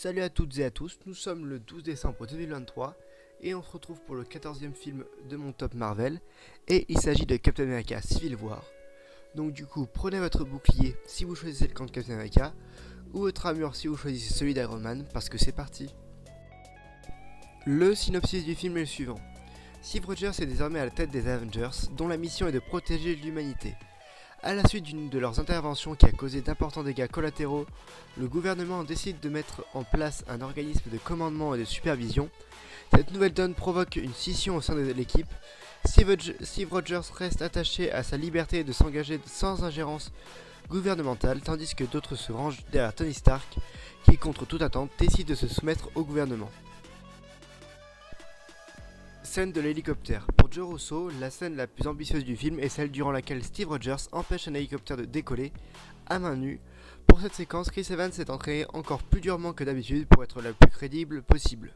Salut à toutes et à tous, nous sommes le 12 décembre 2023 et on se retrouve pour le 14e film de mon top Marvel et il s'agit de Captain America Civil War. Donc du coup, prenez votre bouclier si vous choisissez le camp de Captain America ou votre armure si vous choisissez celui d'Iron Man parce que c'est parti. Le synopsis du film est le suivant. Steve Rogers est désormais à la tête des Avengers dont la mission est de protéger l'humanité. A la suite d'une de leurs interventions qui a causé d'importants dégâts collatéraux, le gouvernement décide de mettre en place un organisme de commandement et de supervision. Cette nouvelle donne provoque une scission au sein de l'équipe. Steve Rogers reste attaché à sa liberté de s'engager sans ingérence gouvernementale, tandis que d'autres se rangent derrière Tony Stark, qui, contre toute attente, décide de se soumettre au gouvernement. Scène de l'hélicoptère. Pour Joe Russo, la scène la plus ambitieuse du film est celle durant laquelle Steve Rogers empêche un hélicoptère de décoller à main nue. Pour cette séquence, Chris Evans s'est entraîné encore plus durement que d'habitude pour être la plus crédible possible.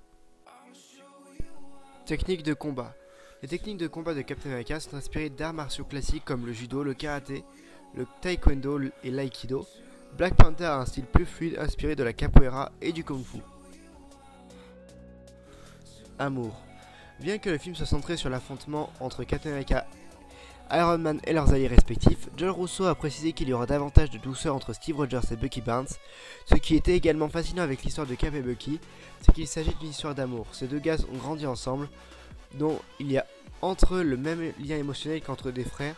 Technique de combat. Les techniques de combat de Captain America sont inspirées d'arts martiaux classiques comme le judo, le karaté, le taekwondo et l'aïkido. Black Panther a un style plus fluide inspiré de la capoeira et du kung-fu. Amour. Bien que le film soit centré sur l'affrontement entre Captain America, Iron Man et leurs alliés respectifs, Joe Russo a précisé qu'il y aura davantage de douceur entre Steve Rogers et Bucky Barnes. Ce qui était également fascinant avec l'histoire de Cap et Bucky, c'est qu'il s'agit d'une histoire d'amour. Ces deux gars ont grandi ensemble, dont il y a entre eux le même lien émotionnel qu'entre des frères,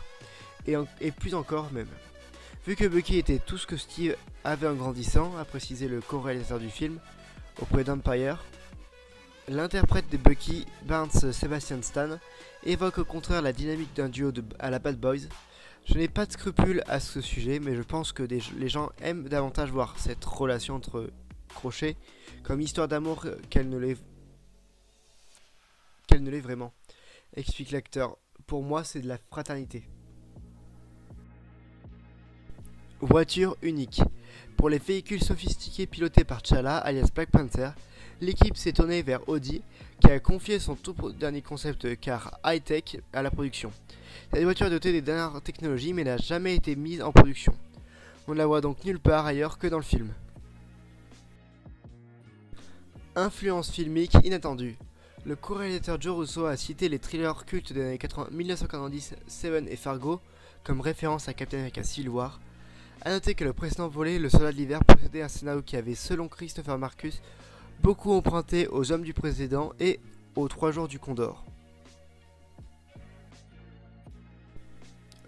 et plus encore même. Vu que Bucky était tout ce que Steve avait en grandissant, a précisé le co-réalisateur du film, auprès d'Empire, l'interprète de Bucky, Barnes Sebastian Stan, évoque au contraire la dynamique d'un duo à la Bad Boys. Je n'ai pas de scrupules à ce sujet, mais je pense que les gens aiment davantage voir cette relation entre crochets comme histoire d'amour qu'elle ne l'est vraiment, explique l'acteur. Pour moi, c'est de la fraternité. Voiture unique. Pour les véhicules sophistiqués pilotés par T'Challa, alias Black Panther, l'équipe s'est tournée vers Audi, qui a confié son tout dernier concept car high-tech à la production. Cette voiture est dotée des dernières technologies mais n'a jamais été mise en production. On ne la voit donc nulle part ailleurs que dans le film. Influence filmique inattendue. Le co-réalisateur Joe Russo a cité les thrillers cultes des années 1990, Seven et Fargo, comme référence à Captain America Civil War. A noter que le précédent volet, Le Soldat de l'Hiver, possédait un scénario qui avait, selon Christopher Marcus, beaucoup emprunté aux Hommes du Président et aux 3 jours du Condor.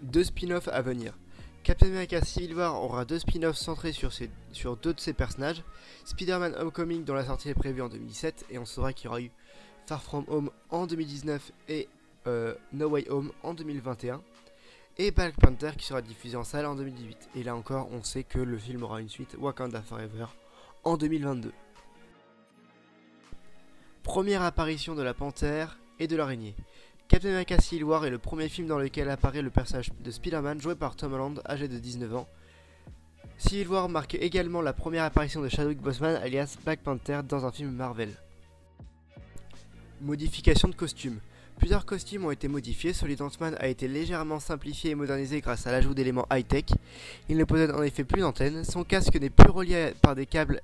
2 spin-offs à venir. Captain America Civil War aura 2 spin-offs centrés sur 2 de ses personnages. Spider-Man Homecoming dont la sortie est prévue en 2017 et on saura qu'il y aura eu Far From Home en 2019 et No Way Home en 2021. Et Black Panther qui sera diffusé en salle en 2018. Et là encore, on sait que le film aura une suite, Wakanda Forever, en 2022. Première apparition de la panthère et de l'araignée. Captain America Civil War est le premier film dans lequel apparaît le personnage de Spider-Man joué par Tom Holland, âgé de 19 ans. Civil War marque également la première apparition de Chadwick Boseman alias Black Panther dans un film Marvel. Modification de costumes. Plusieurs costumes ont été modifiés, celui d'Ant-Man a été légèrement simplifié et modernisé grâce à l'ajout d'éléments high-tech. Il ne possède en effet plus d'antenne, son casque n'est plus relié par des câbles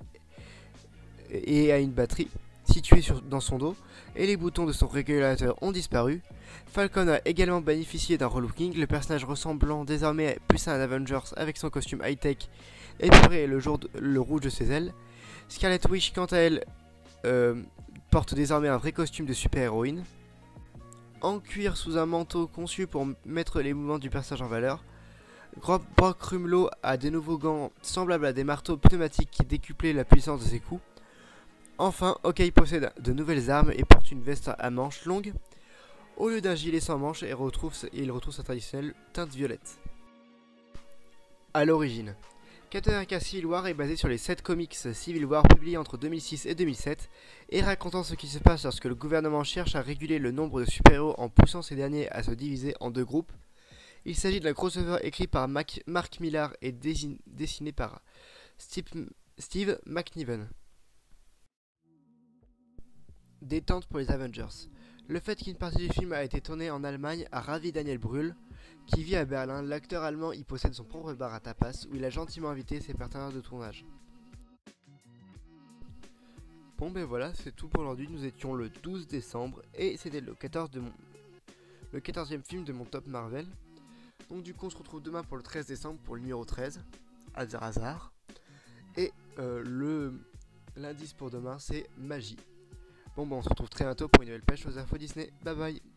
et à une batterie située dans son dos, et les boutons de son régulateur ont disparu. Falcon a également bénéficié d'un relooking, le personnage ressemblant désormais plus à un Avengers avec son costume high-tech épuré et le rouge de ses ailes. Scarlet Witch quant à elle porte désormais un vrai costume de super-héroïne. En cuir sous un manteau conçu pour mettre les mouvements du personnage en valeur. Brock Rumlow a de nouveaux gants semblables à des marteaux pneumatiques qui décuplaient la puissance de ses coups. Enfin, Hawkeye possède de nouvelles armes et porte une veste à manches longues. Au lieu d'un gilet sans manches, il retrouve sa traditionnelle teinte violette. A l'origine, Captain America Civil War est basé sur les 7 comics Civil War publiés entre 2006 et 2007 et racontant ce qui se passe lorsque le gouvernement cherche à réguler le nombre de super-héros en poussant ces derniers à se diviser en 2 groupes. Il s'agit d'un crossover écrit par Mark Millar et dessiné par Steve McNiven. Détente pour les Avengers. Le fait qu'une partie du film a été tournée en Allemagne a ravi Daniel Brühl, qui vit à Berlin. L'acteur allemand y possède son propre bar à tapas où il a gentiment invité ses partenaires de tournage. Bon ben voilà, c'est tout pour aujourd'hui. Nous étions le 12 décembre et c'était le 14e film de mon top Marvel. Donc du coup on se retrouve demain pour le 13 décembre pour le numéro 13, hasard. Et l'indice pour demain c'est magie. Bon ben on se retrouve très bientôt pour une nouvelle pêche aux infos Disney. Bye bye.